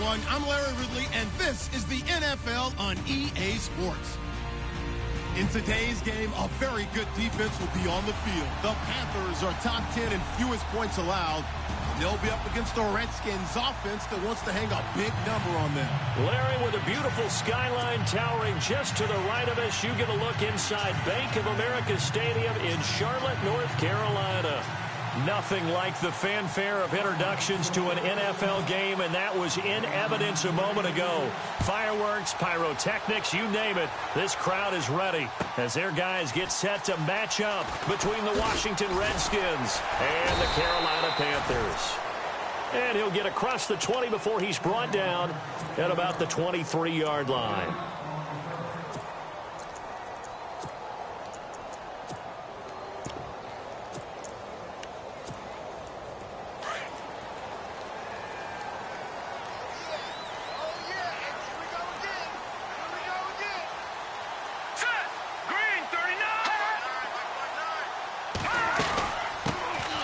everyone. I'm Larry Ridley, and this is the NFL on EA Sports. In today's game, a very good defense will be on the field. The Panthers are top 10 in fewest points allowed. They'll be up against the Redskins offense that wants to hang a big number on them. Larry, with a beautiful skyline towering just to the right of us, you get a look inside Bank of America Stadium in Charlotte, North Carolina. Nothing like the fanfare of introductions to an NFL game, and that was in evidence a moment ago. Fireworks, pyrotechnics, you name it. This crowd is ready as their guys get set to match up between the Washington Redskins and the Carolina Panthers. And he'll get across the 20 before he's brought down at about the 23-yard line.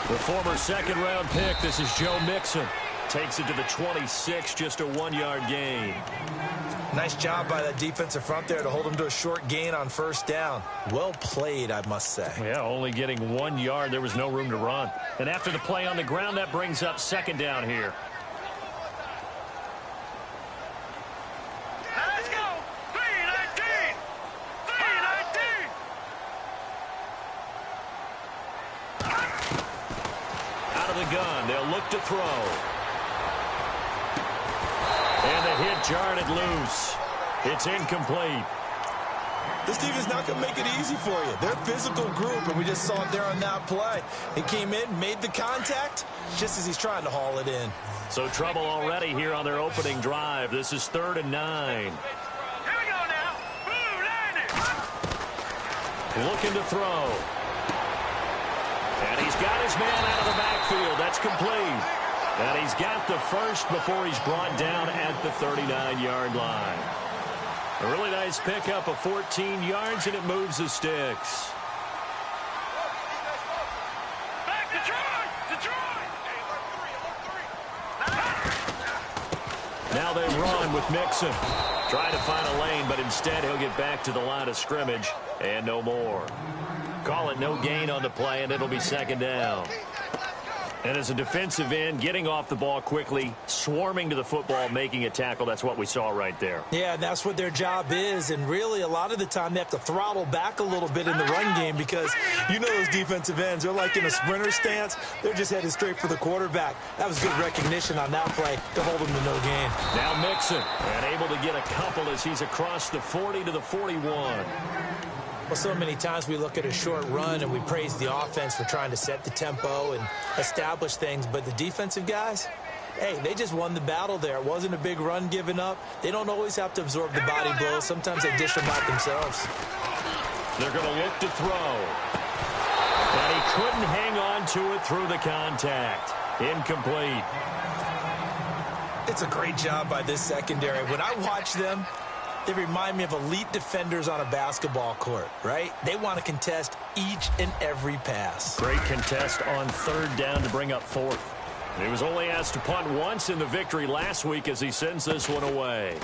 The former second-round pick, this is Joe Mixon. Takes it to the 26, just a 1-yard gain. Nice job by that defensive front there to hold him to a short gain on first down. Well played, I must say. Yeah, only getting 1 yard. There was no room to run. And after the play on the ground, that brings up second down here. Let's go! 319! 319! Out of the gun, they'll look to throw. And the hit jarred it loose. It's incomplete. This defense not going to make it easy for you. They're a physical group, and we just saw it there on that play. He came in, made the contact, just as he's trying to haul it in. So trouble already here on their opening drive. This is 3rd and 9. Here we go now. Blue landing. Looking to throw. And he's got his man out of the backfield. That's complete. And he's got the first before he's brought down at the 39-yard line. A really nice pickup of 14 yards, and it moves the sticks. Back Detroit! Detroit! Now they run with Mixon. Trying to find a lane, but instead he'll get back to the line of scrimmage and no more. Call it no gain on the play, and it'll be second down. And as a defensive end, getting off the ball quickly, swarming to the football, making a tackle, that's what we saw right there. Yeah, and that's what their job is. And really, a lot of the time, they have to throttle back a little bit in the run game because you know those defensive ends, they're like in a sprinter stance. They're just headed straight for the quarterback. That was good recognition on that play to hold him to no gain. Now Mixon, and able to get a couple as he's across the 40 to the 41. Well, so many times we look at a short run and we praise the offense for trying to set the tempo and establish things, but the defensive guys, hey, they just won the battle there. It wasn't a big run given up. They don't always have to absorb the body blows. Sometimes they dish them out themselves. They're going to look to throw. And he couldn't hang on to it through the contact. Incomplete. It's a great job by this secondary. When I watch them, they remind me of elite defenders on a basketball court, right? They want to contest each and every pass. Great contest on 3rd down to bring up 4th. He was only asked to punt once in the victory last week as he sends this one away.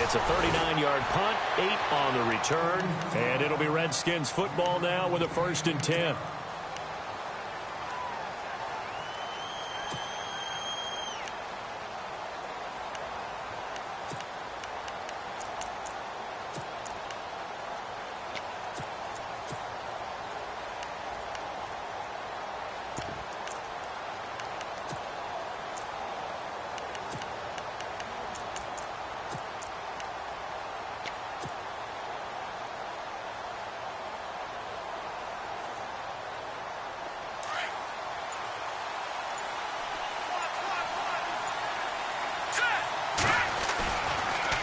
It's a 39-yard punt, 8 on the return, and it'll be Redskins football now with a 1st and 10.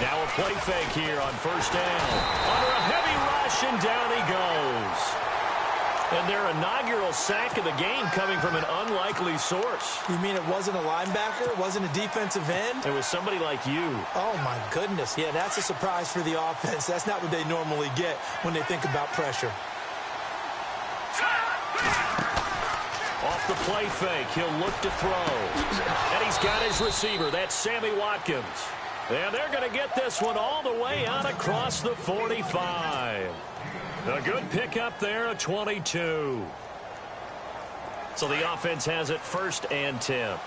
Now a play fake here on 1st down. Under a heavy rush, and down he goes. And their inaugural sack of the game coming from an unlikely source. You mean it wasn't a linebacker? It wasn't a defensive end? It was somebody like you. Oh, my goodness. Yeah, that's a surprise for the offense. That's not what they normally get when they think about pressure. Off off the play fake. He'll look to throw. And he's got his receiver. That's Sammy Watkins. And they're going to get this one all the way out across the 45. A good pickup there, a 22. So the offense has it 1st and 10.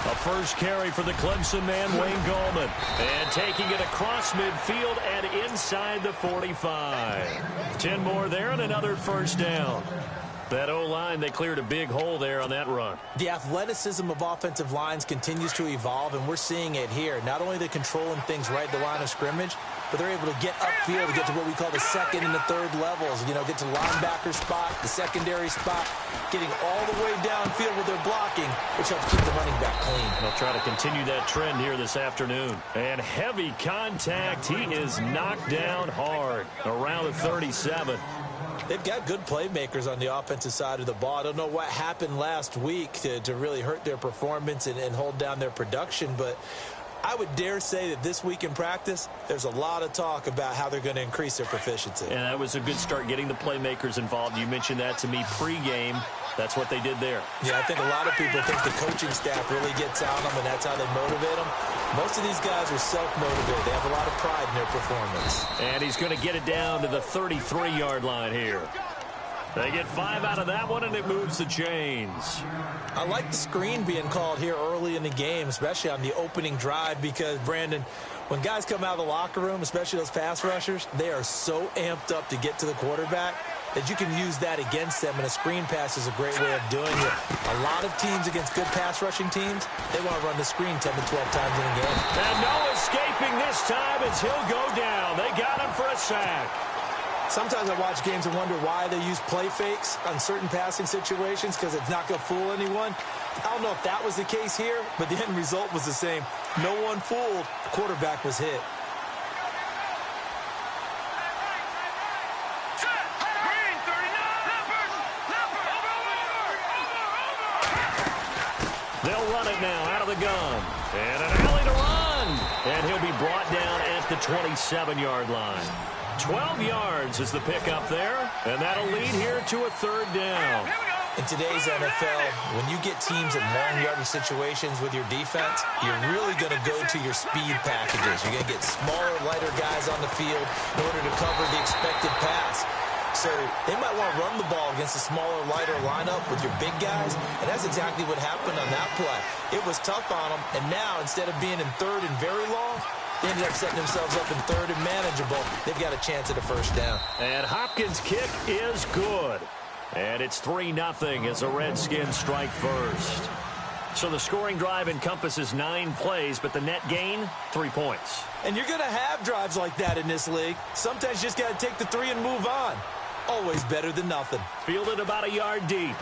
A first carry for the Clemson man, Wayne Gallman. And taking it across midfield and inside the 45. 10 more there and another first down. That O-line, they cleared a big hole there on that run. The athleticism of offensive lines continues to evolve, and we're seeing it here. Not only they're controlling things right at the line of scrimmage, but they're able to get upfield to get to what we call the 2nd and the 3rd levels. You know, get to linebacker spot, the secondary spot, getting all the way downfield with their blocking, which helps keep the running back clean. They'll try to continue that trend here this afternoon. And heavy contact. He is knocked down hard around the 37. They've got good playmakers on the offensive side of the ball. I don't know what happened last week to really hurt their performance and hold down their production, but I would dare say that this week in practice, there's a lot of talk about how they're going to increase their proficiency. And that was a good start getting the playmakers involved. You mentioned that to me pregame. That's what they did there. Yeah, I think a lot of people think the coaching staff really gets on them, and that's how they motivate them. Most of these guys are self-motivated. They have a lot of pride in their performance. And he's going to get it down to the 33-yard line here. They get 5 out of that one, and it moves the chains. I like the screen being called here early in the game, especially on the opening drive, because, Brandon, when guys come out of the locker room, especially those pass rushers, they are so amped up to get to the quarterback that you can use that against them, and a screen pass is a great way of doing it. A lot of teams against good pass rushing teams, they want to run the screen 10 to 12 times in a game. And no escaping this time as he'll go down. They got him for a sack. Sometimes I watch games and wonder why they use play fakes on certain passing situations, because it's not going to fool anyone. I don't know if that was the case here, but the end result was the same. No one fooled. The quarterback was hit. They'll run it now out of the gun. And an alley to run. And he'll be brought down at the 27-yard line. 12 yards is the pickup there. And that'll lead here to a 3rd down. In today's NFL, when you get teams in long yardage situations with your defense, you're really going to go to your speed packages. You're going to get smaller, lighter guys on the field in order to cover the expected pass. So they might want to run the ball against a smaller, lighter lineup with your big guys, and that's exactly what happened on that play. It was tough on them, and now instead of being in 3rd and very long, they ended up setting themselves up in 3rd and manageable. They've got a chance at a 1st down. And Hopkins' kick is good. And it's 3-0 as the Redskins strike first. So the scoring drive encompasses 9 plays, but the net gain, 3 points. And you're going to have drives like that in this league. Sometimes you just got to take the 3 and move on. Always better than nothing. Fielded about a yard deep.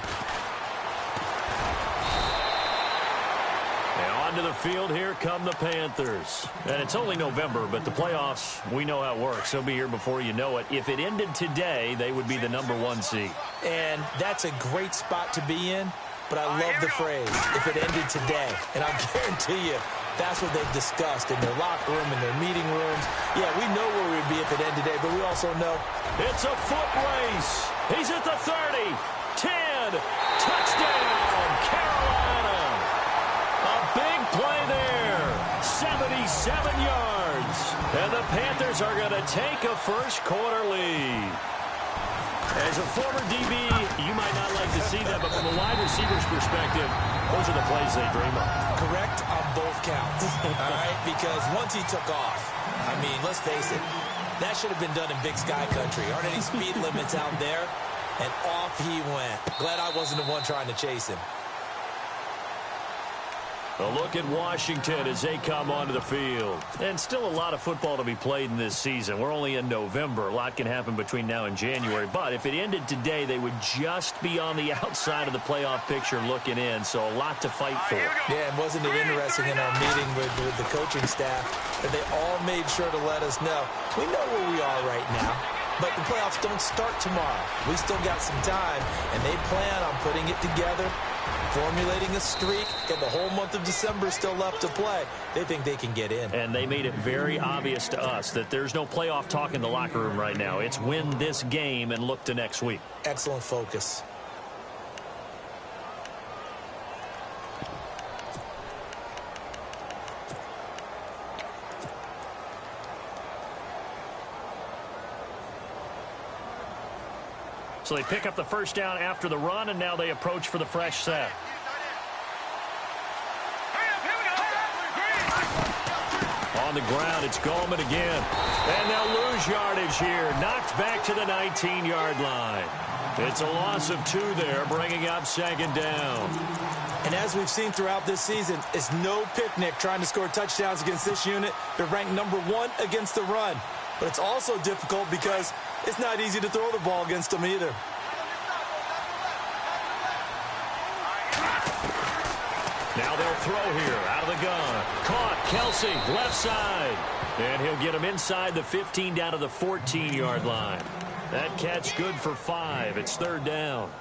Now onto the field, here come the Panthers. And it's only November, but the playoffs, we know how it works. They'll be here before you know it. If it ended today, they would be the #1 seed. And that's a great spot to be in, but I love the phrase, if it ended today. And I guarantee you, that's what they've discussed in their locker room, in their meeting rooms. Yeah, we know where we'd be if it ended today, but we also know it's a foot race. He's at the 30, 10, touchdown, Carolina. A big play there, 77 yards. And the Panthers are going to take a first-quarter lead. As a former DB, you might not like to see that, but from a wide receiver's perspective, those are the plays they dream of. Correct on both counts, all right? Because once he took off, I mean, let's face it, that should have been done in Big Sky Country. Aren't any speed limits out there? And off he went. Glad I wasn't the one trying to chase him. A look at Washington as they come onto the field. And still a lot of football to be played in this season. We're only in November. A lot can happen between now and January. But if it ended today, they would just be on the outside of the playoff picture looking in. So a lot to fight for. Yeah, and wasn't it interesting in our meeting with the coaching staff that they all made sure to let us know, we know where we are right now. But the playoffs don't start tomorrow. We still got some time, and they plan on putting it together, formulating a streak, and the whole month of December still left to play. They think they can get in. And they made it very obvious to us that there's no playoff talk in the locker room right now. It's win this game and look to next week. Excellent focus. So they pick up the first down after the run, and now they approach for the fresh set. On the ground, it's Gallman again. And they'll lose yardage here. Knocked back to the 19-yard line. It's a loss of 2 there, bringing up second down. And as we've seen throughout this season, it's no picnic trying to score touchdowns against this unit. They're ranked number 1 against the run. But it's also difficult because it's not easy to throw the ball against them either. Now they'll throw here out of the gun. Caught, Kelsey, left side. And he'll get him inside the 15 down to the 14-yard line. That catch good for 5. It's third down.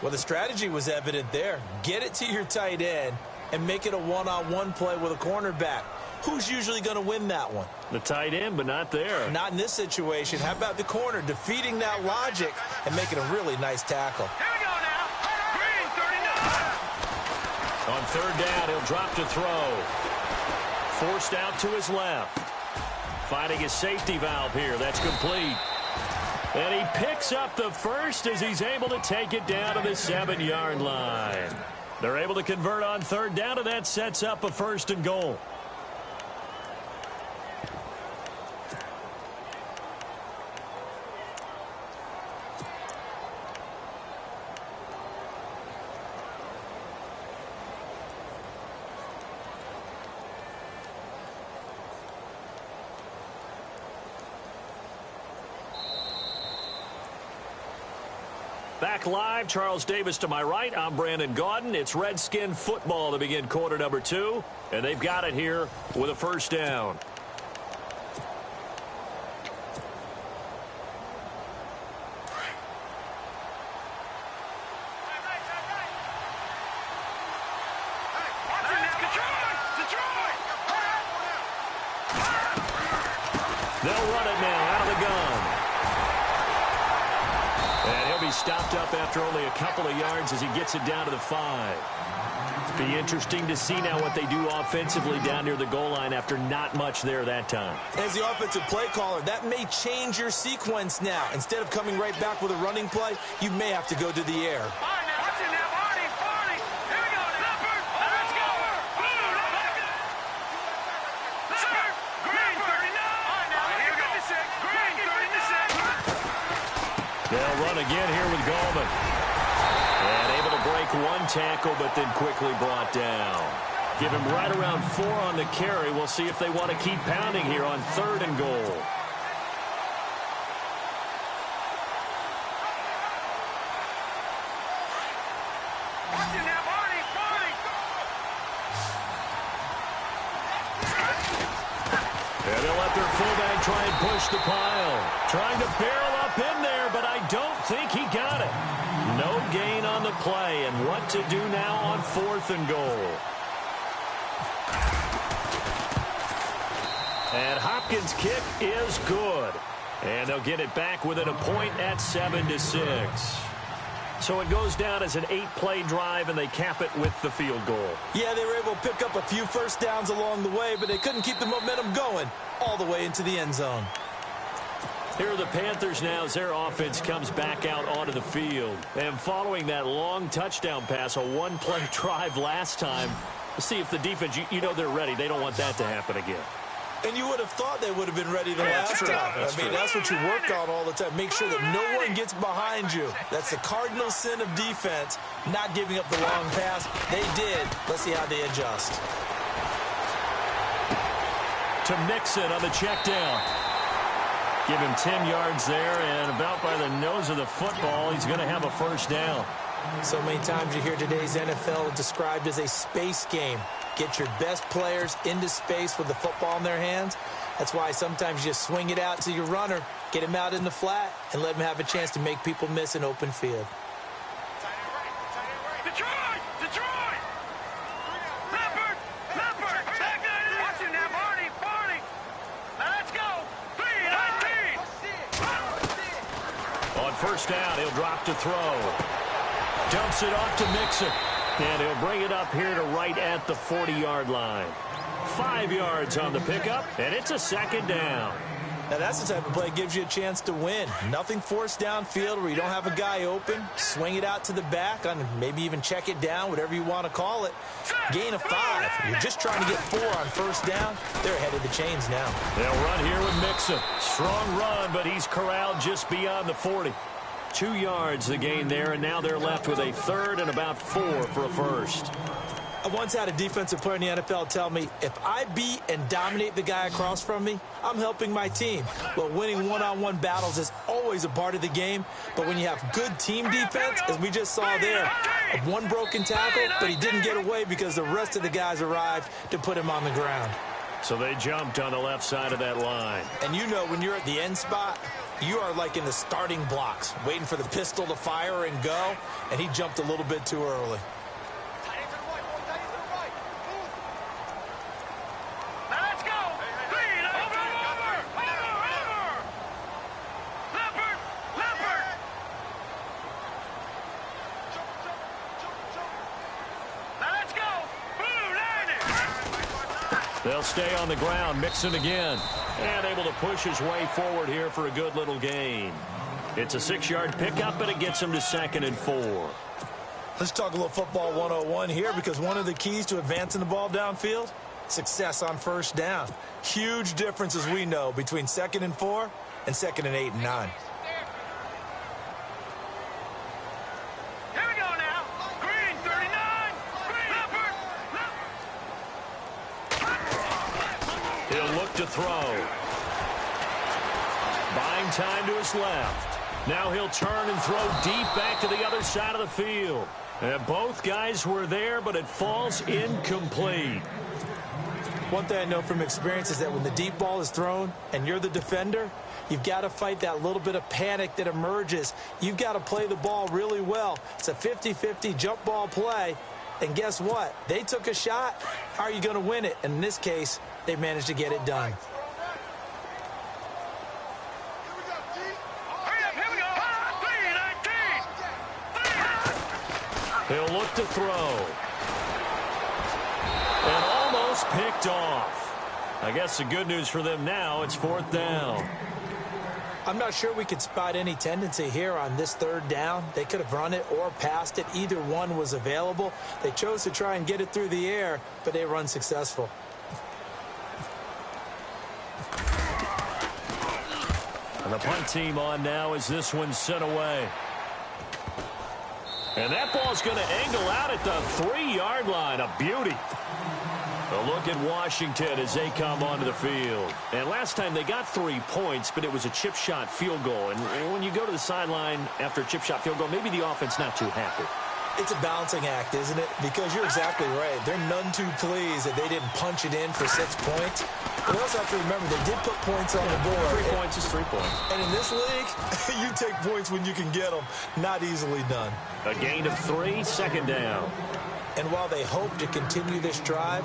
Well, the strategy was evident there. Get it to your tight end and make it a one-on-one play with a cornerback. Who's usually going to win that one? The tight end, but not there. Not in this situation. How about the corner defeating that logic and making a really nice tackle? Here we go now. Green, 39. On third down, he'll drop to throw. Forced out to his left. Finding his safety valve here. That's complete. And he picks up the first as he's able to take it down to the 7-yard line. They're able to convert on third down, and that sets up a 1st and goal. Back live, Charles Davis to my right. I'm Brandon Gaudin. It's Redskin football to begin quarter number 2. And they've got it here with a first down. They'll run it now out of the gun. And he'll be stopped up after only a couple of yards as he gets it down to the 5. Be interesting to see now what they do offensively down near the goal line after not much there that time. As the offensive play caller, that may change your sequence now. Instead of coming right back with a running play, you may have to go to the air. They'll run again here with Gallman. And able to break one tackle, but then quickly brought down. Give him right around 4 on the carry. We'll see if they want to keep pounding here on 3rd and goal. And they'll let their fullback try and push the pile. Trying to barrel up in there, but I don't think he got it. No gain on the play, and what to do now on 4th and goal. And Hopkins' kick is good. And they'll get it back within a point at 7-6. So it goes down as an 8-play drive, and they cap it with the field goal. Yeah, they were able to pick up a few first downs along the way, but they couldn't keep the momentum going all the way into the end zone. Here are the Panthers now as their offense comes back out onto the field. And following that long touchdown pass, a 1-play drive last time, see if the defense, you know they're ready. They don't want that to happen again. And you would have thought they would have been ready the last time. That's what you work on all the time. Make sure that no one gets behind you. That's the cardinal sin of defense, not giving up the long pass. They did. Let's see how they adjust. To Mixon on the check down. Give him 10 yards there, and about by the nose of the football, he's going to have a first down. So many times you hear today's NFL described as a space game. Get your best players into space with the football in their hands. That's why sometimes you just swing it out to your runner, get him out in the flat, and let him have a chance to make people miss an open field. Detroit! Detroit! Leopard! Leopard! Watch it now, Barney! Barney! Now let's go! 3-19! On first down, he'll drop to throw. Dumps it off to Mixon. And he'll bring it up here to right at the 40-yard line. 5 yards on the pickup, and it's a second down. Now that's the type of play that gives you a chance to win. Nothing forced downfield where you don't have a guy open. Swing it out to the back, on maybe even check it down, whatever you want to call it. Gain of 5. You're just trying to get 4 on first down. They're ahead of the chains now. They'll run here with Mixon. Strong run, but he's corralled just beyond the 40. 2 yards the gain there, and now they're left with a third and about 4 for a first. I once had a defensive player in the NFL tell me, if I beat and dominate the guy across from me, I'm helping my team. Well, winning one-on-one battles is always a part of the game, but when you have good team defense, as we just saw there, one broken tackle, but he didn't get away because the rest of the guys arrived to put him on the ground. So they jumped on the left side of that line. And you know when you're at the end spot, you are like in the starting blocks, waiting for the pistol to fire and go, and he jumped a little bit too early. They'll stay on the ground, Mixon again, and able to push his way forward here for a good little gain. It's a 6-yard pickup, but it gets him to 2nd and 4. Let's talk a little football 101 here, because one of the keys to advancing the ball downfield, success on first down. Huge difference, as we know, between 2nd and 4 and 2nd and 8 and 9. To throw. Buying time to his left. Now he'll turn and throw deep back to the other side of the field. And both guys were there, but it falls incomplete. One thing I know from experience is that when the deep ball is thrown and you're the defender, you've got to fight that little bit of panic that emerges. You've got to play the ball really well. It's a 50-50 jump ball play. And guess what? They took a shot. How are you going to win it? And in this case, they managed to get it done. He'll look to throw. And almost picked off. I guess the good news for them now, it's 4th down. I'm not sure we could spot any tendency here on this 3rd down. They could have run it or passed it. Either one was available. They chose to try and get it through the air, but they run successful. And the punt team on now as this one's sent away. And that ball's going to angle out at the 3-yard line. A beauty. A look at Washington as they come onto the field. And last time they got 3 points, but it was a chip shot field goal. And when you go to the sideline after a chip shot field goal, maybe the offense not too happy. It's a balancing act, isn't it? Because you're exactly right. They're none too pleased that they didn't punch it in for 6 points. But you also have to remember, they did put points on the board. 3 points is 3 points. And in this league, you take points when you can get them. Not easily done. A gain of 3, 2nd down. And while they hope to continue this drive,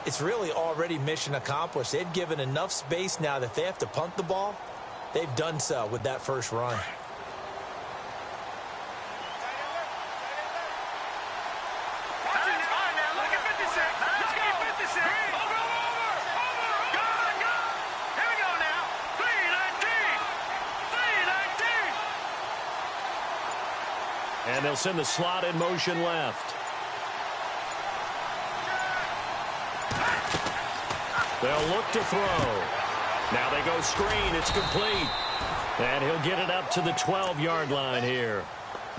it's really already mission accomplished. They've given enough space now that they have to punt the ball. They've done so with that first run. And they'll send the slot in motion left. They'll look to throw. Now they go screen. It's complete. And he'll get it up to the 12-yard line here.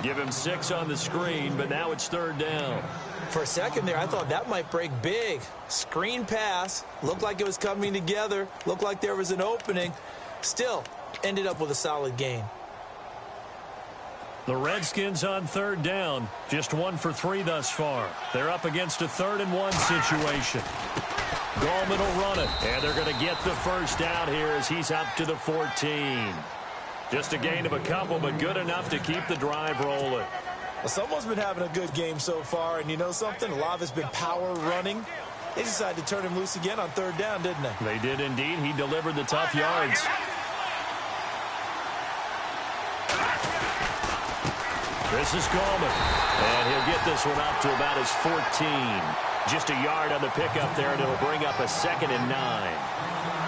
Give him 6 on the screen, but now it's 3rd down. For a second there, I thought that might break big. Screen pass. Looked like it was coming together. Looked like there was an opening. Still, ended up with a solid gain. The Redskins on 3rd down. Just 1 for 3 thus far. They're up against a 3rd and 1 situation. Gallman will run it, and they're going to get the first down here as he's up to the 14. Just a gain of a couple, but good enough to keep the drive rolling. Well, someone's been having a good game so far, and you know something? A lot of it's been power running. They decided to turn him loose again on third down, didn't they? They did indeed. He delivered the tough yards. This is Gallman, and he'll get this one up to about his 14. Just a yard on the pickup there, and it'll bring up a 2nd and 9.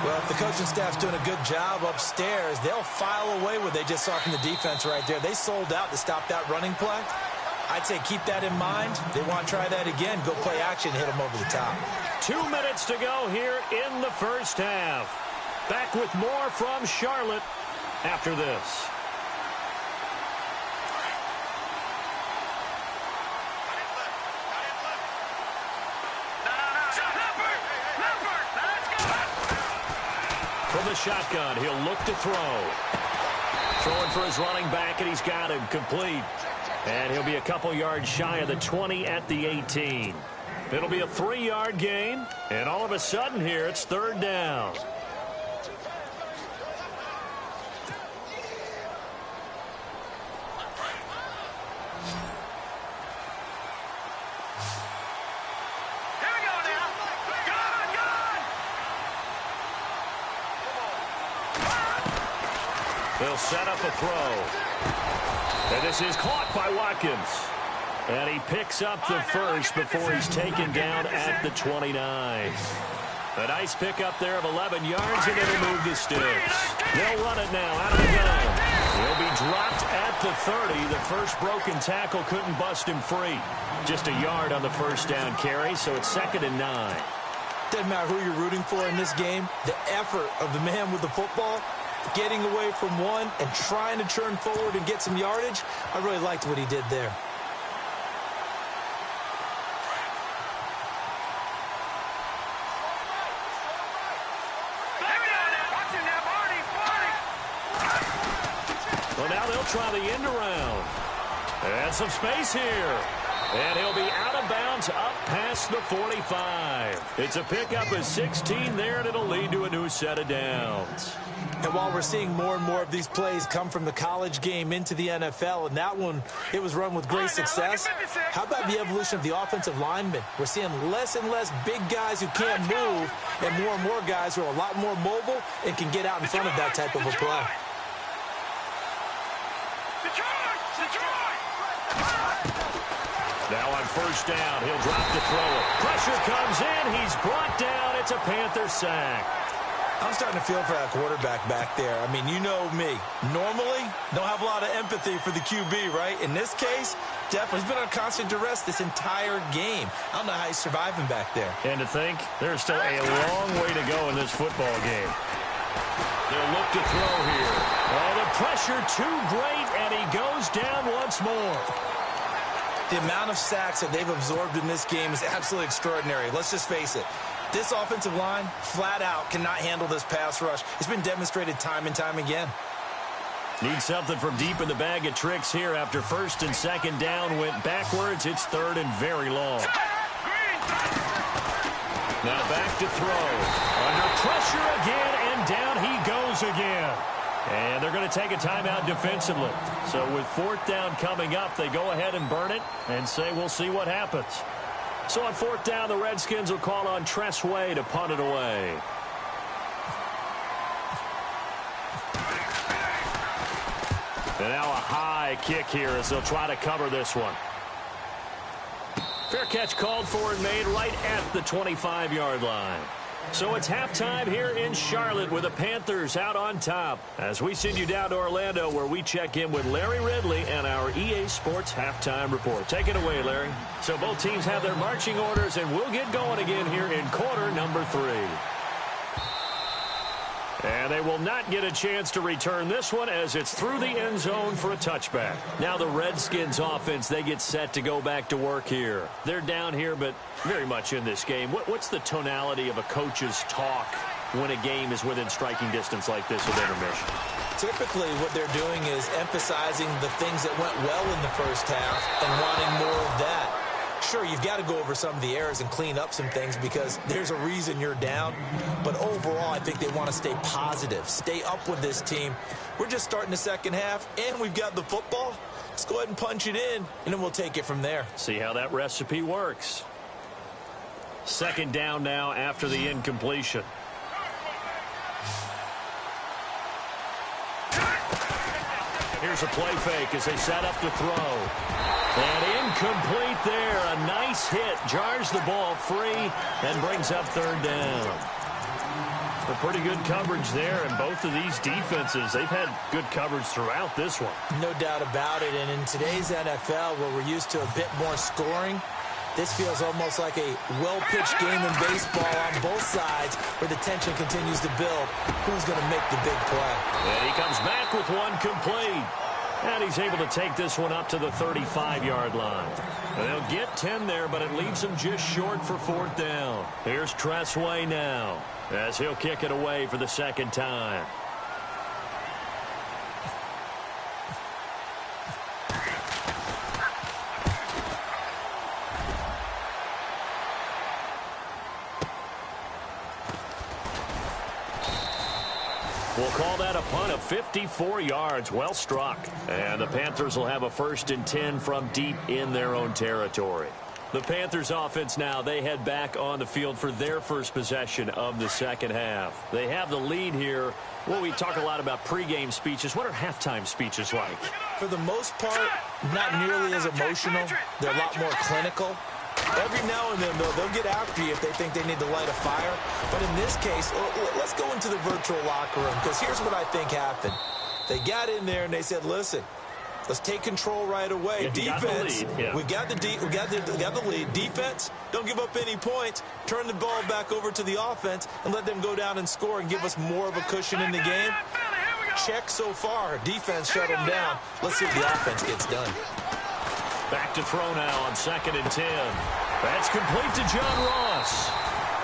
Well, if the coaching staff's doing a good job upstairs, they'll file away what they just saw from the defense right there. They sold out to stop that running play. I'd say keep that in mind. They want to try that again. Go play action, hit them over the top. 2 minutes to go here in the first half. Back with more from Charlotte after this. From the shotgun, he'll look to throw. Throwing for his running back, and he's got him complete. And he'll be a couple yards shy of the 20 at the 18. It'll be a 3-yard gain, and all of a sudden here, it's third down. They'll set up a throw. And this is caught by Watkins. And he picks up the first before he's taken down at the 29. A nice pickup there of 11 yards, and it'll move the sticks. They'll run it now out of the gun. He'll be dropped at the 30. The first broken tackle couldn't bust him free. Just a yard on the first down carry, so it's 2nd and 9. Doesn't matter who you're rooting for in this game. The effort of the man with the football, getting away from one and trying to turn forward and get some yardage, I really liked what he did there. Well, now they'll try the end around. And some space here. And he'll be out of bounds up past the 45. It's a pickup of 16 there, and it'll lead to a new set of downs. And while we're seeing more and more of these plays come from the college game into the NFL, and that one, it was run with great success, how about the evolution of the offensive linemen? We're seeing less and less big guys who can't move and more guys who are a lot more mobile and can get out in front of that type of a play. Now on first down, he'll drop to throw it. Pressure comes in. He's brought down. It's a Panther sack. I'm starting to feel for that quarterback back there. I mean, you know me. Normally, don't have a lot of empathy for the QB, right? In this case, definitely. He's been on constant duress this entire game. I don't know how he's surviving back there. And to think, there's still a long way to go in this football game. They'll look to throw here. Oh, the pressure too great, and he goes down once more. The amount of sacks that they've absorbed in this game is absolutely extraordinary. Let's just face it. This offensive line, flat out, cannot handle this pass rush. It's been demonstrated time and time again. Need something from deep in the bag of tricks here after first and second down went backwards. It's third and very long. Now back to throw. Under pressure again, and down he goes again. And they're going to take a timeout defensively. So with fourth down coming up, they go ahead and burn it and say we'll see what happens. So on fourth down, the Redskins will call on Tress Way to punt it away. And now a high kick here as they'll try to cover this one. Fair catch called for and made right at the 25-yard line. So it's halftime here in Charlotte with the Panthers out on top. As we send you down to Orlando where we check in with Larry Ridley and our EA Sports Halftime Report. Take it away, Larry. So both teams have their marching orders, and we'll get going again here in quarter number 3. And they will not get a chance to return this one as it's through the end zone for a touchback. Now the Redskins offense, they get set to go back to work here. They're down here, but very much in this game. What's the tonality of a coach's talk when a game is within striking distance like this with intermission? Typically, what they're doing is emphasizing the things that went well in the first half and wanting more of that. Sure, you've got to go over some of the errors and clean up some things because there's a reason you're down. But overall, I think they want to stay positive, stay up with this team. We're just starting the second half, and we've got the football. Let's go ahead and punch it in, and then we'll take it from there. See how that recipe works. Second down now after the incompletion. Here's a play fake as they set up to throw. And incomplete there. A nice hit. Jars the ball free and brings up third down. A pretty good coverage there, and both of these defenses, they've had good coverage throughout this one. No doubt about it. And in today's NFL, where we're used to a bit more scoring, this feels almost like a well-pitched game in baseball on both sides where the tension continues to build. Who's going to make the big play? And he comes back with one complete. And he's able to take this one up to the 35-yard line. And they'll get 10 there, but it leaves them just short for fourth down. Here's Tressway now as he'll kick it away for the second time. We'll call that a punt of 54 yards. Well struck. And the Panthers will have a 1st and 10 from deep in their own territory. The Panthers offense now, they head back on the field for their first possession of the second half. They have the lead here. Well, we talk a lot about pregame speeches. What are halftime speeches like? For the most part, not nearly as emotional. They're a lot more clinical. Every now and then, though, they'll get after you if they think they need to light a fire. But in this case, let's go into the virtual locker room, because here's what I think happened. They got in there and they said, listen, let's take control right away. Yeah, defense, yeah. we got the lead. Defense, don't give up any points. Turn the ball back over to the offense and let them go down and score and give us more of a cushion in the game. Check so far. Defense shut them down. Let's see if the offense gets done. Back to throw now on 2nd and 10. That's complete to John Ross.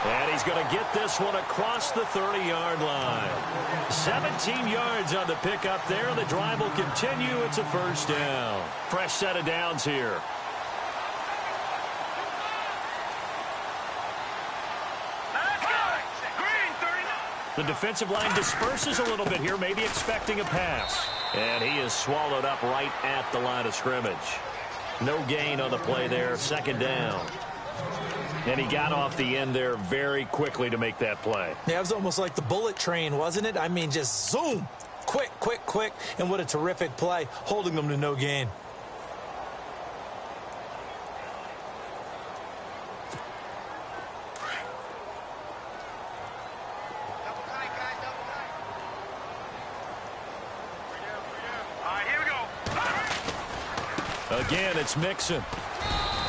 And he's going to get this one across the 30-yard line. 17 yards on the pickup there. The drive will continue. It's a first down. Fresh set of downs here. The defensive line disperses a little bit here, maybe expecting a pass. And he is swallowed up right at the line of scrimmage. No gain on the play there, 2nd down. And he got off the end there very quickly to make that play. Yeah, it was almost like the bullet train, wasn't it? I mean, just zoom. Quick, quick, quick. And what a terrific play, holding them to no gain. Again, it's Mixon.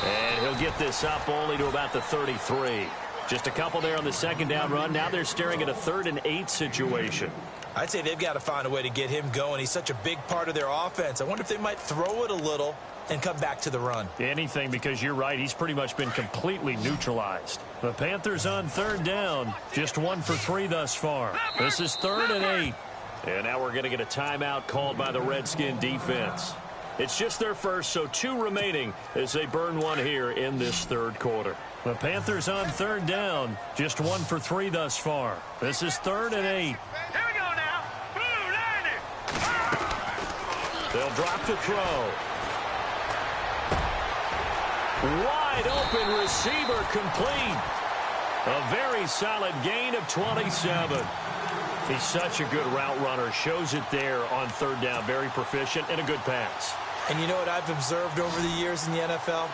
And he'll get this up only to about the 33. Just a couple there on the 2nd down run. Now they're staring at a 3rd and 8 situation. I'd say they've got to find a way to get him going. He's such a big part of their offense. I wonder if they might throw it a little and come back to the run. Anything, because you're right. He's pretty much been completely neutralized. The Panthers on 3rd down. Just 1 for 3 thus far. This is 3rd and 8. And now we're going to get a timeout called by the Redskin defense. It's just their first, so 2 remaining as they burn one here in this 3rd quarter. The Panthers on 3rd down, just 1 for 3 thus far. This is 3rd and 8. Here we go now. Blue, line it. They'll drop to throw. Wide open receiver complete. A very solid gain of 27. He's such a good route runner. Shows it there on 3rd down. Very proficient and a good pass. And you know what I've observed over the years in the NFL?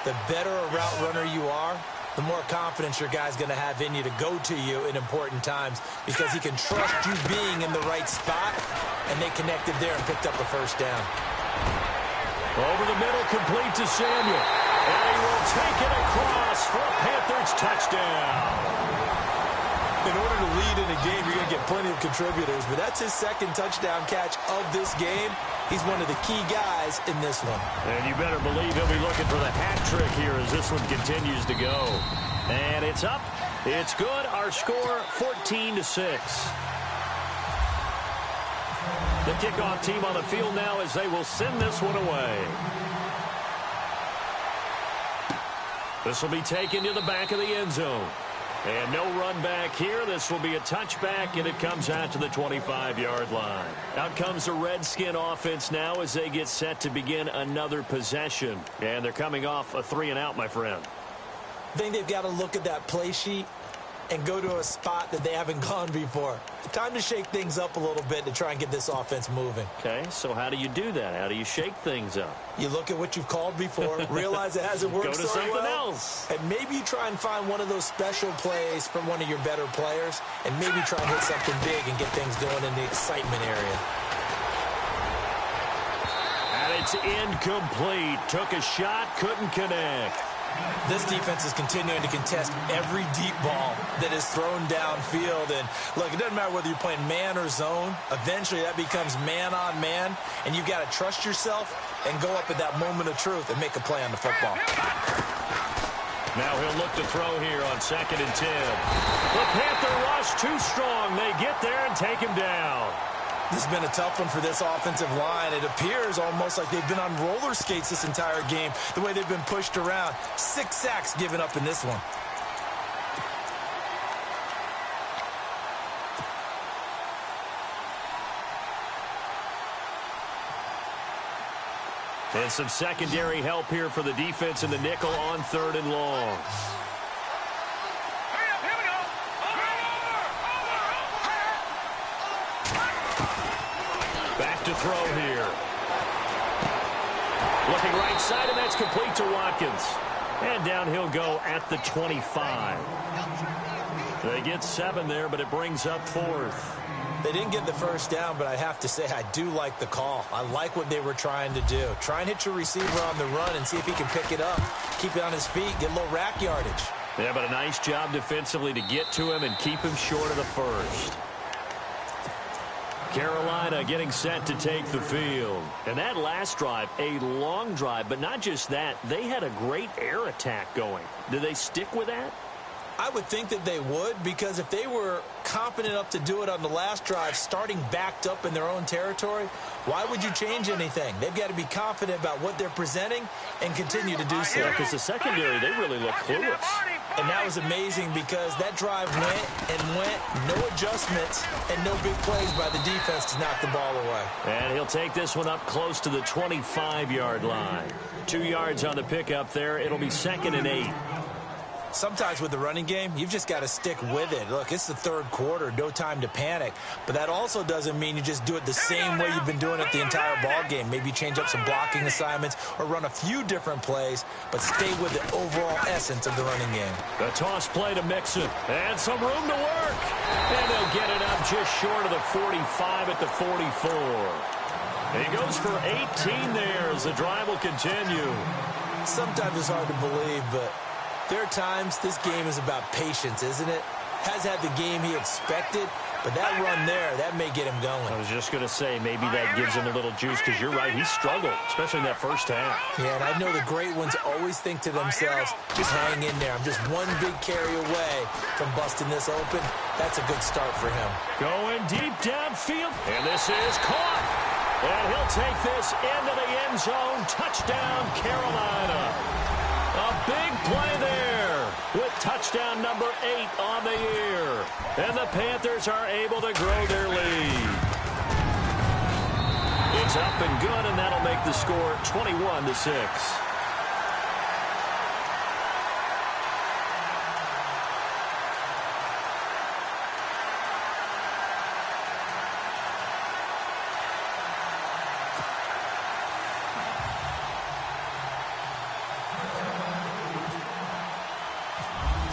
The better a route runner you are, the more confidence your guy's going to have in you to go to you in important times because he can trust you being in the right spot, and they connected there and picked up a first down. Over the middle, complete to Samuel. And he will take it across for a Panthers touchdown. In order to lead in a game, you're going to get plenty of contributors, but that's his 2nd touchdown catch of this game. He's one of the key guys in this one. And you better believe he'll be looking for the hat trick here as this one continues to go. And it's up. It's good. Our score, 14-6. The kickoff team on the field now as they will send this one away. This will be taken to the back of the end zone. And no run back here. This will be a touchback, and it comes out to the 25-yard line. Out comes the Redskin offense now as they get set to begin another possession. And they're coming off a 3-and-out, my friend. I think they've got to look at that play sheet and go to a spot that they haven't gone before. Time to shake things up a little bit to try and get this offense moving. Okay, so how do you do that? How do you shake things up? You look at what you've called before, realize it hasn't worked Go to so something well, else. and maybe you try and find one of those special plays from one of your better players, and maybe try and hit something big and get things going in the excitement area. And it's incomplete. Took a shot, couldn't connect. This defense is continuing to contest every deep ball that is thrown downfield. And, look, it doesn't matter whether you're playing man or zone. Eventually, that becomes man-on-man, and you've got to trust yourself and go up at that moment of truth and make a play on the football. Now he'll look to throw here on 2nd and 10. The Panther rush too strong. They get there and take him down. This has been a tough one for this offensive line. It appears almost like they've been on roller skates this entire game, the way they've been pushed around. 6 sacks given up in this one. And some secondary help here for the defense in the nickel on 3rd and long. Back to throw here. Looking right side, and that's complete to Watkins. And down he'll go at the 25. They get 7 there, but it brings up 4th. They didn't get the first down, but I have to say I do like the call. I like what they were trying to do. Try and hit your receiver on the run and see if he can pick it up. Keep it on his feet, get a little rack yardage. Yeah, but a nice job defensively to get to him and keep him short of the first. Carolina getting set to take the field. And that last drive, a long drive, but not just that. They had a great air attack going. Do they stick with that? I would think that they would, because if they were competent enough to do it on the last drive, starting backed up in their own territory, why would you change anything? They've got to be confident about what they're presenting and continue to do so. Because the secondary, they really look clueless. And that was amazing because that drive went and went, no adjustments, and no big plays by the defense to knock the ball away. And he'll take this one up close to the 25-yard line. 2 yards on the pickup there. It'll be 2nd and 8. Sometimes with the running game, you've just got to stick with it. Look, it's the 3rd quarter, no time to panic. But that also doesn't mean you just do it the same way you've been doing it the entire ball game. Maybe change up some blocking assignments or run a few different plays, but stay with the overall essence of the running game. The toss play to Mixon. And some room to work. And they'll get it up just short of the 45 at the 44. He goes for 18 there as the drive will continue. Sometimes it's hard to believe, but there are times this game is about patience, isn't it? Has had the game he expected, but that run there, that may get him going. I was just going to say, maybe that gives him a little juice, because you're right, he struggled, especially in that first half. Yeah, and I know the great ones always think to themselves, just hang in there. I'm just one big carry away from busting this open. That's a good start for him. Going deep downfield, and this is caught. And he'll take this into the end zone. Touchdown, Carolina. A big play there with touchdown number 8 on the year. And the Panthers are able to grow their lead. It's up and good, and that'll make the score 21-6.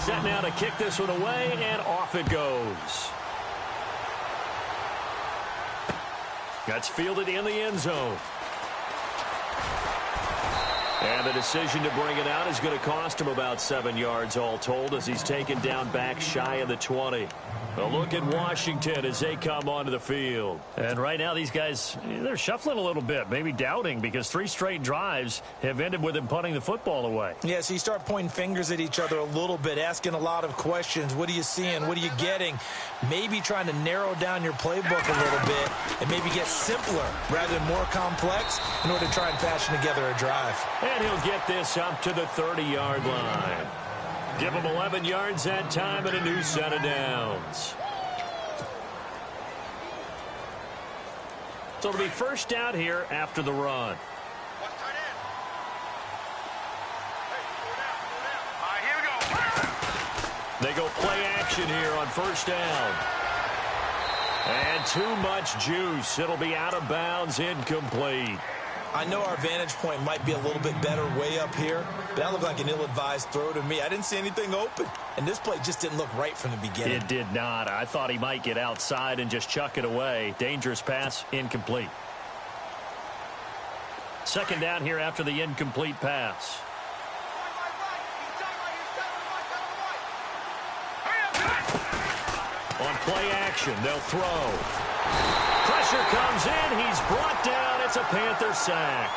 Set now to kick this one away, and off it goes. That's fielded in the end zone. And the decision to bring it out is going to cost him about 7 yards all told, as he's taken down back shy of the 20. A look at Washington as they come onto the field. And right now these guys, they're shuffling a little bit, maybe doubting, because 3 straight drives have ended with them punting the football away. Yeah, so you start pointing fingers at each other a little bit, asking a lot of questions. What are you seeing? What are you getting? Maybe trying to narrow down your playbook a little bit and maybe get simpler rather than more complex in order to try and fashion together a drive. And he'll get this up to the 30-yard line. Give him 11 yards that time and a new set of downs. So it'll be first down here after the run. They go play action here on first down. And too much juice. It'll be out of bounds, incomplete. I know our vantage point might be a little bit better way up here, but that looked like an ill-advised throw to me. I didn't see anything open, and this play just didn't look right from the beginning. It did not. I thought he might get outside and just chuck it away. Dangerous pass, incomplete. Second down here after the incomplete pass. On play action, they'll throw. Pressure comes in. He's brought down. It's a Panther sack.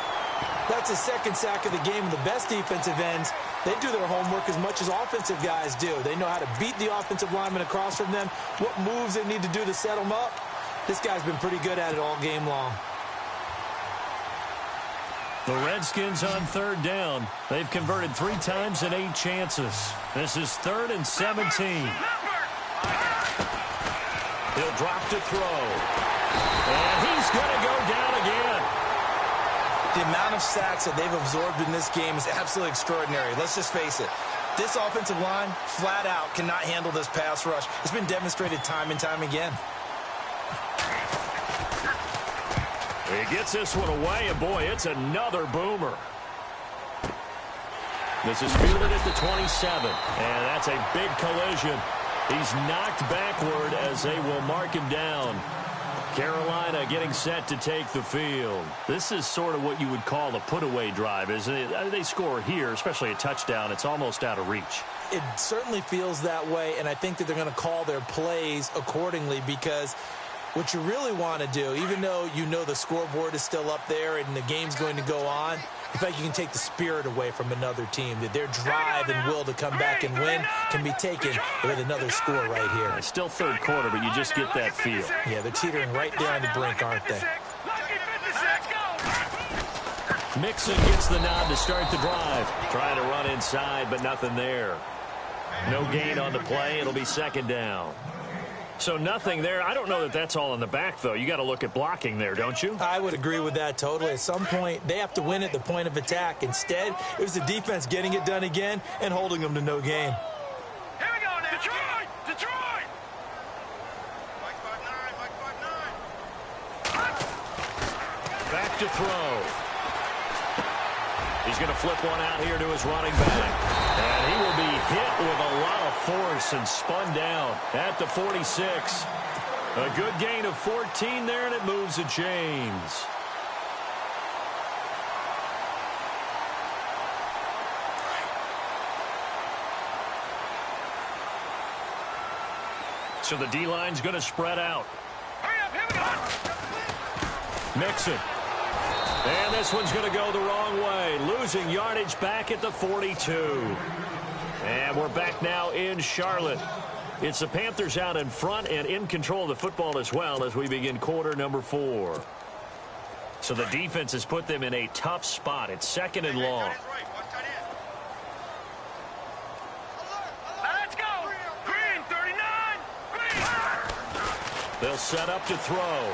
That's the second sack of the game. The best defensive ends, they do their homework as much as offensive guys do. They know how to beat the offensive lineman across from them, what moves they need to do to set them up. This guy's been pretty good at it all game long. The Redskins on third down. They've converted 3 times in 8 chances. This is 3rd and 17. He'll drop to throw. And he's going to go down again. The amount of sacks that they've absorbed in this game is absolutely extraordinary. Let's just face it. This offensive line, flat out, cannot handle this pass rush. It's been demonstrated time and time again. He gets this one away, and boy, it's another boomer. This is fielded at the 27, and that's a big collision. He's knocked backward as they will mark him down. Carolina getting set to take the field. This is sort of what you would call a put-away drive, isn't it? They score here, especially a touchdown. It's almost out of reach. It certainly feels that way, and I think that they're going to call their plays accordingly because what you really want to do, even though you know the scoreboard is still up there and the game's going to go on, in fact, you can take the spirit away from another team, that their drive and will to come back and win can be taken with another score right here. It's still third quarter, but you just get that feel. Yeah, they're teetering right there on the brink, aren't they? Mixon gets the nod to start the drive. Trying to run inside, but nothing there. No gain on the play. It'll be second down. So nothing there. I don't know that that's all in the back, though. You got to look at blocking there, don't you? I would agree with that totally. At some point, they have to win at the point of attack. Instead, it was the defense getting it done again and holding them to no gain. Here we go now. Detroit! Detroit! Mike 5'9", Back to throw. He's going to flip one out here to his running back. And he will be hit with a lot of force and spun down at the 46. A good gain of 14 there, and it moves the chains. So the D-line's going to spread out. Hurry up, here we go. Mixon. And this one's going to go the wrong way. Losing yardage back at the 42. And we're back now in Charlotte. It's the Panthers out in front and in control of the football as well as we begin quarter number 4. So the defense has put them in a tough spot. It's second and long. Let's go. Green, 39. Green. They'll set up to throw.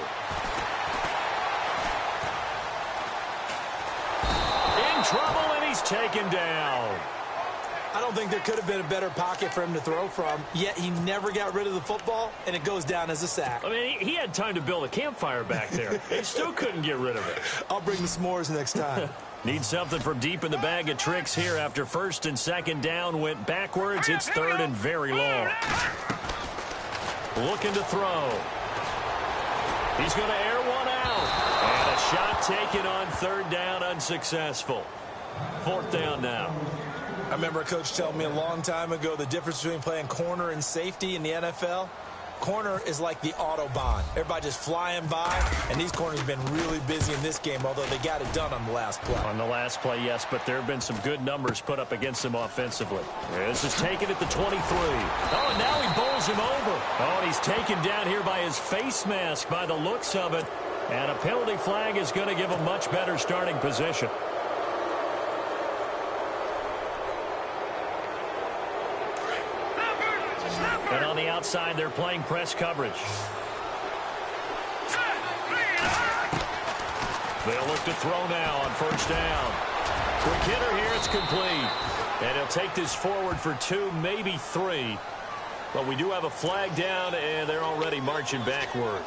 In trouble, and he's taken down. I don't think there could have been a better pocket for him to throw from, yet he never got rid of the football, and it goes down as a sack. I mean, he had time to build a campfire back there. He still couldn't get rid of it. I'll bring the s'mores next time. Need something from deep in the bag of tricks here after first and second down went backwards. It's third and very long. Looking to throw. He's going to air one out. And a shot taken on third down, unsuccessful. Fourth down now. I remember a coach telling me a long time ago the difference between playing corner and safety in the NFL. Corner is like the Autobahn. Everybody just flying by, and these corners have been really busy in this game, although they got it done on the last play. On the last play, yes, but there have been some good numbers put up against him offensively. This is taken at the 23. Oh, and now he bowls him over. Oh, and he's taken down here by his face mask by the looks of it. And a penalty flag is going to give him much better starting position. And on the outside, they're playing press coverage. They'll look to throw now on first down. Quick hitter here, it's complete. And he'll take this forward for 2, maybe 3. But we do have a flag down, and they're already marching backward.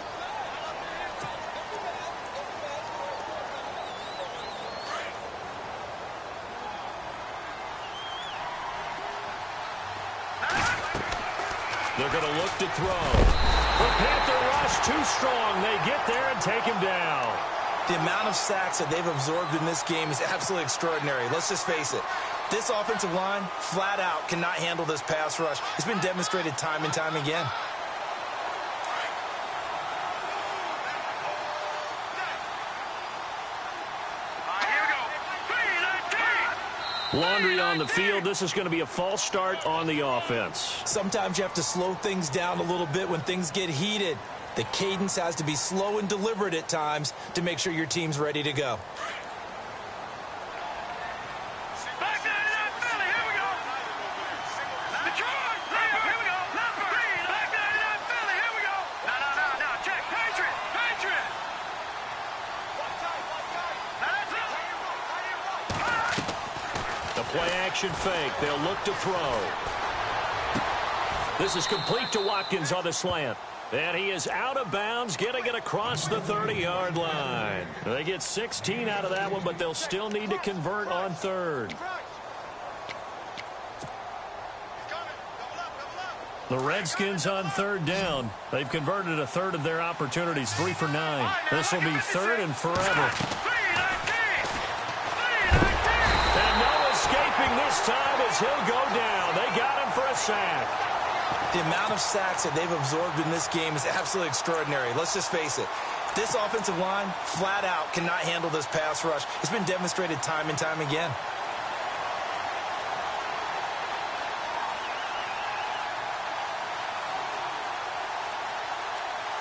They're going to look to throw. The Panther rush too strong. They get there and take him down. The amount of sacks that they've absorbed in this game is absolutely extraordinary. Let's just face it. This offensive line, flat out, cannot handle this pass rush. It's been demonstrated time and time again. Laundry on the field. This is going to be a false start on the offense. Sometimes you have to slow things down a little bit when things get heated. The cadence has to be slow and deliberate at times to make sure your team's ready to go. Play-action fake. They'll look to throw. This is complete to Watkins on the slant. And he is out of bounds, getting it across the 30-yard line. They get 16 out of that one, but they'll still need to convert on third. The Redskins on third down. They've converted a third of their opportunities, 3 for 9. This will be third and forever. This time as he'll go down. They got him for a sack. The amount of sacks that they've absorbed in this game is absolutely extraordinary. Let's just face it. This offensive line, flat out, cannot handle this pass rush. It's been demonstrated time and time again.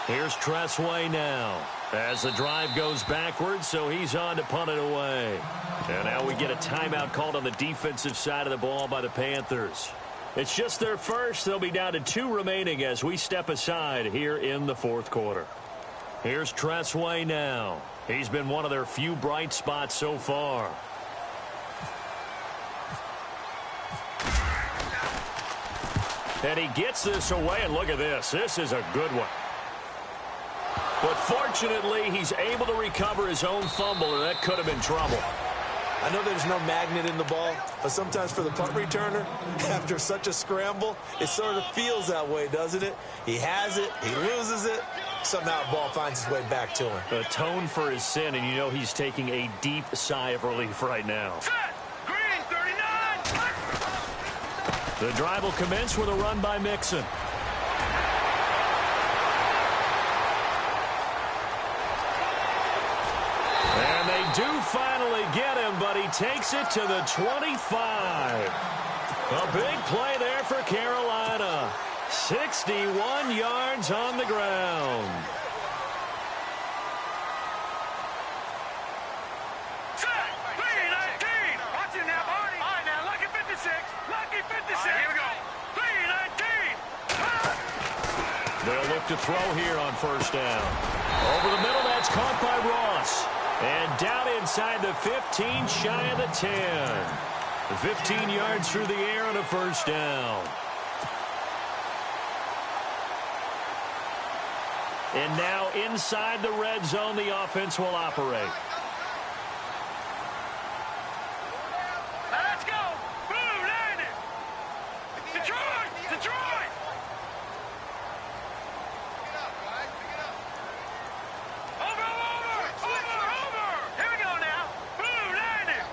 Here's Tressway now as the drive goes backwards, so he's on to punt it away. And now we get a timeout called on the defensive side of the ball by the Panthers. It's just their first. They'll be down to 2 remaining as we step aside here in the fourth quarter. Here's Tressway now. He's been one of their few bright spots so far. And he gets this away, and look at this. This is a good one. But fortunately, he's able to recover his own fumble, and that could have been trouble. I know there's no magnet in the ball, but sometimes for the punt returner, after such a scramble, it sort of feels that way, doesn't it? He has it, he loses it, somehow the ball finds its way back to him. Atone for his sin, and you know he's taking a deep sigh of relief right now. Green, 39. The drive will commence with a run by Mixon. And they do finally get him, but he takes it to the 25. A big play there for Carolina. 61 yards on the ground. They'll look to throw here on first down. Over the middle, that's caught by Ross. And down inside the 15, shy of the 10. 15 yards through the air on a first down. And now inside the red zone, the offense will operate. Let's go. Boom, land it. Detroit, Detroit. Pick it up, guys. Pick it up. Over. Here we go now. Boom, land it.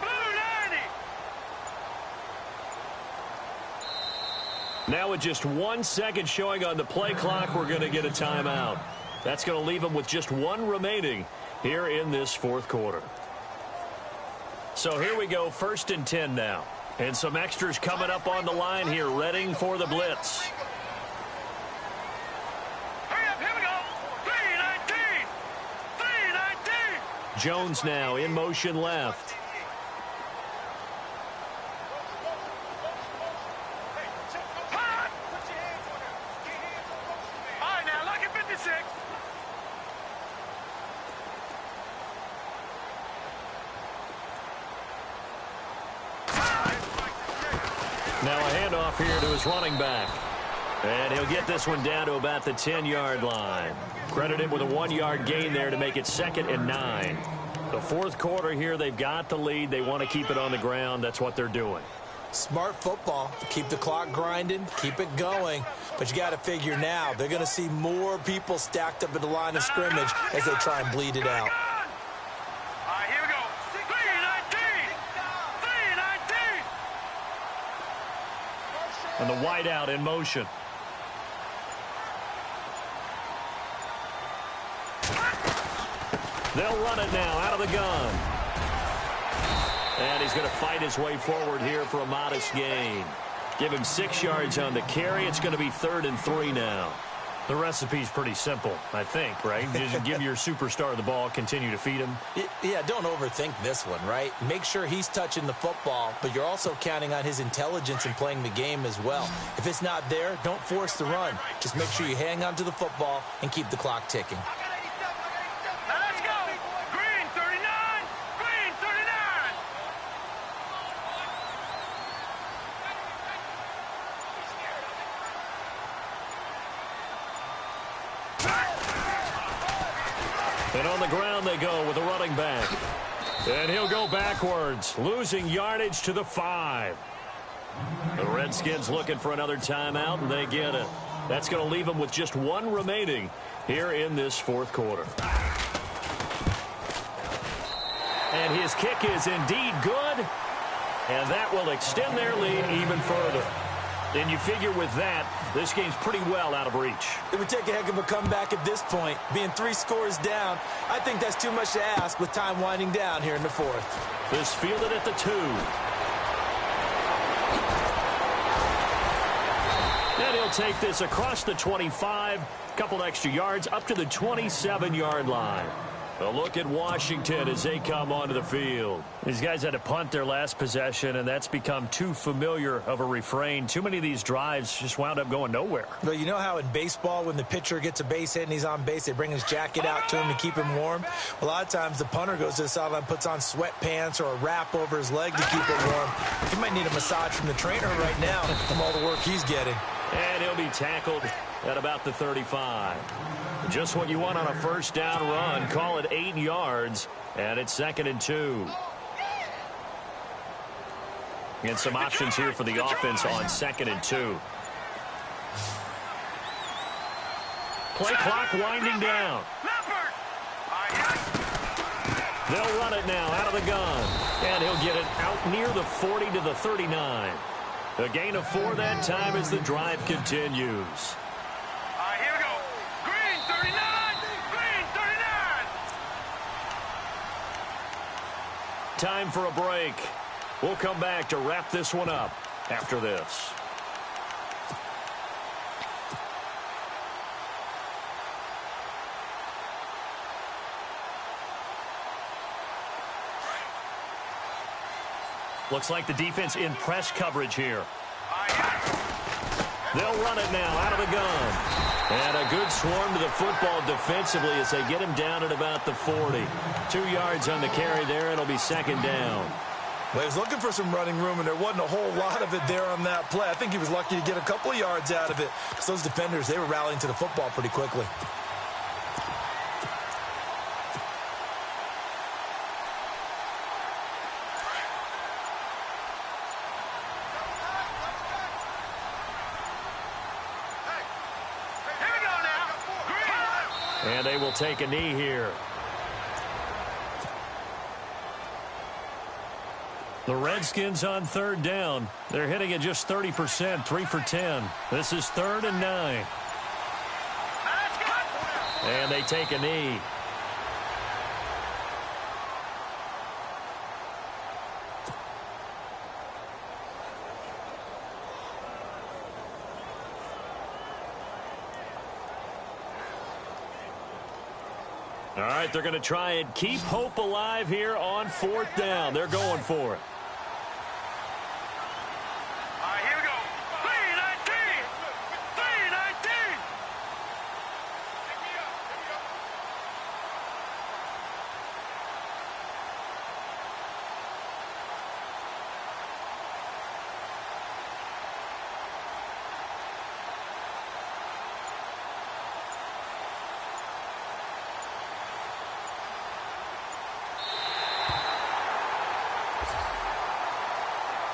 Boom, land it. Now with just 1 second showing on the play clock, we're going to get a timeout. That's going to leave them with just 1 remaining here in this fourth quarter. So here we go, 1st and 10 now. And some extras coming up on the line here, readying for the blitz. Hurry up, here we go. 319. Jones now in motion left. Now a handoff here to his running back. And he'll get this one down to about the 10-yard line. Credit him with a 1-yard gain there to make it 2nd and 9. The fourth quarter here, they've got the lead. They want to keep it on the ground. That's what they're doing. Smart football. Keep the clock grinding. Keep it going. But you got to figure now, they're going to see more people stacked up at the line of scrimmage as they try and bleed it out. All right, here we go. 3-19. 3-19. And the wideout in motion. They'll run it now out of the gun. And he's going to fight his way forward here for a modest gain. Give him 6 yards on the carry. It's going to be 3rd and 3 now. The recipe's pretty simple, I think, right? Just give your superstar the ball, continue to feed him. Yeah, don't overthink this one, right? Make sure he's touching the football, but you're also counting on his intelligence in playing the game as well. If it's not there, don't force the run. Just make sure you hang on to the football and keep the clock ticking. Now let's go. Green 39. Green 39. And on the ground they go with the running back. And he'll go backwards, losing yardage to the 5. The Redskins looking for another timeout, and they get it. That's going to leave them with just 1 remaining here in this fourth quarter. And his kick is indeed good, and that will extend their lead even further. And you figure with that, this game's pretty well out of reach. It would take a heck of a comeback at this point. Being 3 scores down, I think that's too much to ask with time winding down here in the fourth. This fielded at the 2. And he'll take this across the 25, couple extra yards up to the 27-yard line. A look at Washington as they come onto the field. These guys had to punt their last possession, and that's become too familiar of a refrain. Too many of these drives just wound up going nowhere. Well, you know how in baseball, when the pitcher gets a base hit and he's on base, they bring his jacket out to him to keep him warm? A lot of times the punter goes to the sideline, puts on sweatpants or a wrap over his leg to keep it warm. He might need a massage from the trainer right now from all the work he's getting. And he'll be tackled at about the 35. Just what you want on a first down run. Call it 8 yards, and it's 2nd and 2. And some options here for the offense on 2nd and 2. Play clock winding down. They'll run it now out of the gun. And he'll get it out near the 40 to the 39. A gain of 4 that time as the drive continues. Here we go. Green 39. Green 39. Time for a break. We'll come back to wrap this one up after this. Looks like the defense in press coverage here. They'll run it now out of the gun. And a good swarm to the football defensively as they get him down at about the 40. 2 yards on the carry there. It'll be 2nd down. Well, he was looking for some running room, and there wasn't a whole lot of it there on that play. I think he was lucky to get a couple of yards out of it. Because those defenders, they were rallying to the football pretty quickly. And they will take a knee here. The Redskins on 3rd down. They're hitting at just 30%, 3 for 10. This is 3rd and 9. And they take a knee. All right, they're going to try and keep hope alive here on 4th down. They're going for it. Here we go. 3-19. 3-19.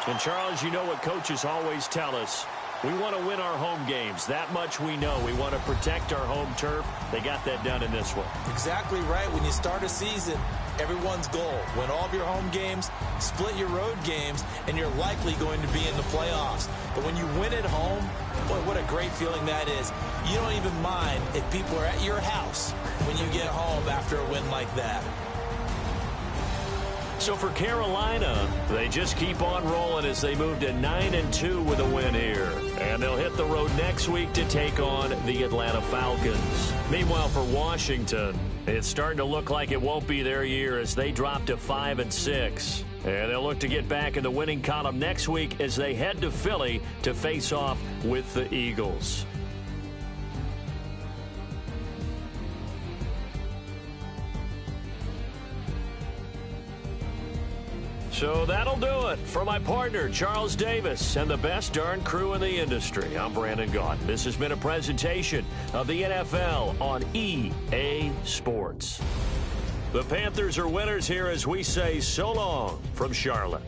And, Charles, you know what coaches always tell us. We want to win our home games. That much we know. We want to protect our home turf. They got that done in this one. Exactly right. When you start a season, everyone's goal: win all of your home games, split your road games, and you're likely going to be in the playoffs. But when you win at home, boy, what a great feeling that is. You don't even mind if people are at your house when you get home after a win like that. So for Carolina, they just keep on rolling as they move to 9-2 with a win here. And they'll hit the road next week to take on the Atlanta Falcons. Meanwhile, for Washington, it's starting to look like it won't be their year as they drop to 5-6. And they'll look to get back in the winning column next week as they head to Philly to face off with the Eagles. So that'll do it for my partner, Charles Davis, and the best darn crew in the industry. I'm Brandon Gaudin. This has been a presentation of the NFL on EA Sports. The Panthers are winners here as we say so long from Charlotte.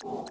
You